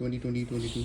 2022